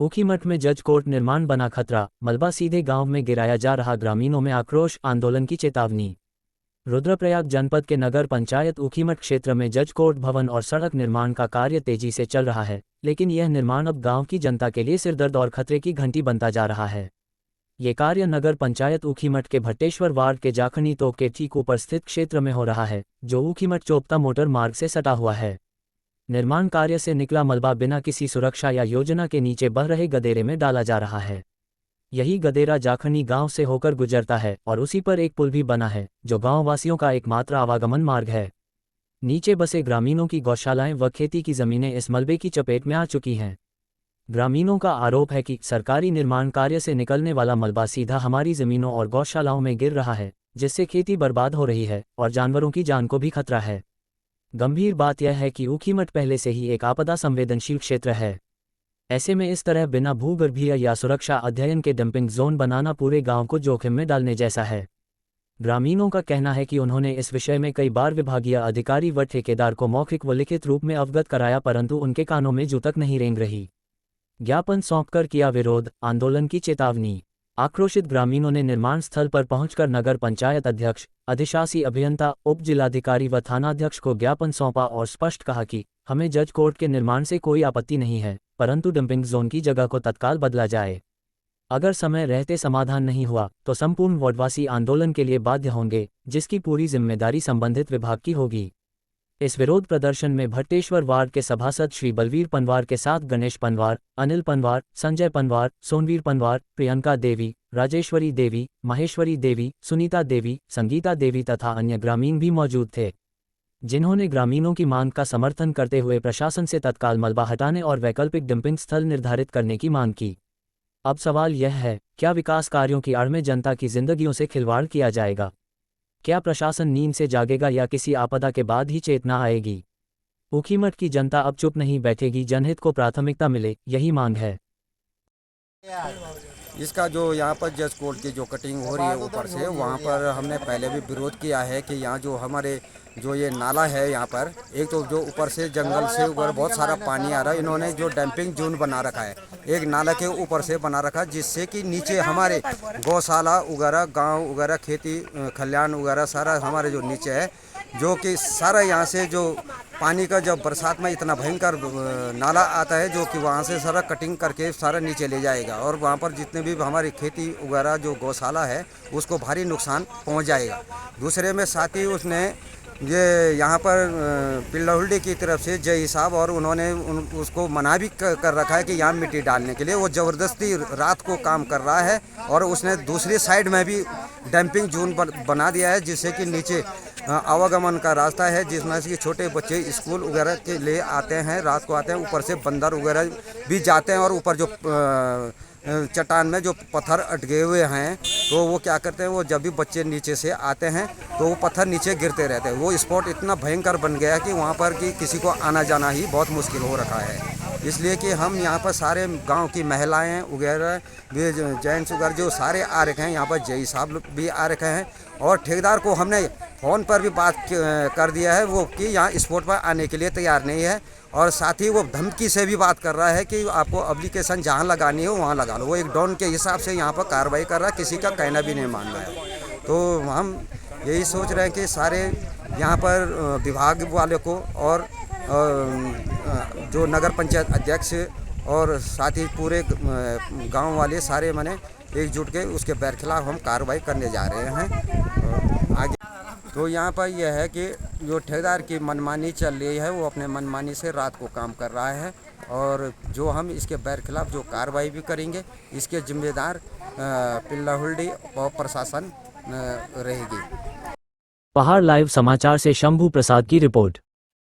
ऊखीमठ में जज कोर्ट निर्माण बना खतरा, मलबा सीधे गांव में गिराया जा रहा, ग्रामीणों में आक्रोश, आंदोलन की चेतावनी। रुद्रप्रयाग जनपद के नगर पंचायत ऊखीमठ क्षेत्र में जज कोर्ट भवन और सड़क निर्माण का कार्य तेजी से चल रहा है, लेकिन यह निर्माण अब गांव की जनता के लिए सिरदर्द और खतरे की घंटी बनता जा रहा है। ये कार्य नगर पंचायत ऊखीमठ के भट्टेश्वर वार्ड के जाखनी तोप के ठीक ऊपर स्थित क्षेत्र में हो रहा है, जो ऊखीमठ चोपता मोटर मार्ग से सटा हुआ है। निर्माण कार्य से निकला मलबा बिना किसी सुरक्षा या योजना के नीचे बह रहे गदेरे में डाला जा रहा है। यही गदेरा जाखनी गांव से होकर गुजरता है और उसी पर एक पुल भी बना है, जो गांव वासियों का एकमात्र आवागमन मार्ग है। नीचे बसे ग्रामीणों की गौशालाएं व खेती की जमीनें इस मलबे की चपेट में आ चुकी हैं। ग्रामीणों का आरोप है कि सरकारी निर्माण कार्य से निकलने वाला मलबा सीधा हमारी जमीनों और गौशालाओं में गिर रहा है, जिससे खेती बर्बाद हो रही है और जानवरों की जान को भी खतरा है। गंभीर बात यह है कि ऊखीमठ पहले से ही एक आपदा संवेदनशील क्षेत्र है। ऐसे में इस तरह बिना भूगर्भीय या सुरक्षा अध्ययन के डंपिंग जोन बनाना पूरे गांव को जोखिम में डालने जैसा है। ग्रामीणों का कहना है कि उन्होंने इस विषय में कई बार विभागीय अधिकारी व ठेकेदार को मौखिक व लिखित रूप में अवगत कराया, परंतु उनके कानों में जू तक नहीं रेंग रही। ज्ञापन सौंपकर किया विरोध, आंदोलन की चेतावनी। आक्रोशित ग्रामीणों ने निर्माण स्थल पर पहुंचकर नगर पंचायत अध्यक्ष, अधिशासी अभियंता, उप जिलाधिकारी व थानाध्यक्ष को ज्ञापन सौंपा और स्पष्ट कहा कि हमें जज कोर्ट के निर्माण से कोई आपत्ति नहीं है, परंतु डंपिंग जोन की जगह को तत्काल बदला जाए। अगर समय रहते समाधान नहीं हुआ तो संपूर्ण वार्डवासी आंदोलन के लिए बाध्य होंगे, जिसकी पूरी जिम्मेदारी संबंधित विभाग की होगी। इस विरोध प्रदर्शन में भट्टेश्वर वार्ड के सभासद श्री बलवीर पनवार के साथ गणेश पनवार, अनिल पनवार, संजय पनवार, सोनवीर पनवार, प्रियंका देवी, राजेश्वरी देवी, महेश्वरी देवी, सुनीता देवी, संगीता देवी तथा अन्य ग्रामीण भी मौजूद थे, जिन्होंने ग्रामीणों की मांग का समर्थन करते हुए प्रशासन से तत्काल मलबा हटाने और वैकल्पिक डंपिंग स्थल निर्धारित करने की मांग की। अब सवाल यह है, क्या विकास कार्यों की आड़ में जनता की जिंदगियों से खिलवाड़ किया जाएगा? क्या प्रशासन नींद से जागेगा या किसी आपदा के बाद ही चेतना आएगी? ऊखीमठ की जनता अब चुप नहीं बैठेगी, जनहित को प्राथमिकता मिले, यही मांग है। इसका जो यहाँ पर जज कोर्ट की जो कटिंग हो रही है ऊपर से, वहाँ पर हमने पहले भी विरोध किया है कि यहाँ जो हमारे जो ये नाला है, यहाँ पर एक तो जो ऊपर से जंगल से ऊपर बहुत सारा पानी आ रहा है, इन्होंने जो डंपिंग जोन बना रखा है एक नाला के ऊपर से बना रखा, जिससे कि नीचे हमारे गौशाला वगैरह, गांव वगैरह, खेती खलिहान वगैरह सारा हमारे जो नीचे है, जो कि सारा यहाँ से जो पानी का जब बरसात में इतना भयंकर नाला आता है, जो कि वहाँ से सारा कटिंग करके सारा नीचे ले जाएगा और वहाँ पर जितने भी हमारी खेती वगैरह जो गौशाला है उसको भारी नुकसान पहुँच जाएगा। दूसरे में साथ ही उसने ये यहाँ पर पिल्लाहुल्डी की तरफ से जय साहब और उन्होंने उसको मना भी कर रखा है कि यहाँ मिट्टी डालने के लिए वो ज़बरदस्ती रात को काम कर रहा है और उसने दूसरी साइड में भी डंपिंग जोन बना दिया है, जिससे कि नीचे आवागमन का रास्ता है, जिसमें से छोटे बच्चे स्कूल वगैरह के लिए आते हैं, रात को आते हैं, ऊपर से बंदर वगैरह भी जाते हैं और ऊपर जो चट्टान में जो पत्थर अटके हुए हैं, तो वो क्या करते हैं, वो जब भी बच्चे नीचे से आते हैं तो वो पत्थर नीचे गिरते रहते हैं। वो स्पॉट इतना भयंकर बन गया है कि वहाँ पर कि किसी को आना जाना ही बहुत मुश्किल हो रखा है। इसलिए कि हम यहाँ पर सारे गांव की महिलाएं वगैरह भी, जेंट्स वगैरह जो सारे आ रखे हैं, यहाँ पर जय साहब भी आ रखे हैं और ठेकेदार को हमने फ़ोन पर भी बात कर दिया है, वो कि यहाँ स्पॉट पर आने के लिए तैयार नहीं है और साथ ही वो धमकी से भी बात कर रहा है कि आपको एप्लीकेशन जहाँ लगानी हो वहाँ लगा लो। वो एक डॉन के हिसाब से यहाँ पर कार्रवाई कर रहा है, किसी का कहना भी नहीं मान रहा है। तो हम यही सोच रहे हैं कि सारे यहाँ पर विभाग वाले को और जो नगर पंचायत अध्यक्ष और साथ ही पूरे गांव वाले सारे मने एकजुट के उसके बरखिलाफ हम कार्रवाई करने जा रहे हैं आगे। तो यहाँ पर यह है कि जो ठेकेदार की मनमानी चल रही है, वो अपने मनमानी से रात को काम कर रहा है और जो हम इसके बरखिलाफ जो कार्रवाई भी करेंगे, इसके जिम्मेदार पिल्लाहुल्डी और प्रशासन रहेगी। पहाड़ लाइव समाचार से शंभू प्रसाद की रिपोर्ट।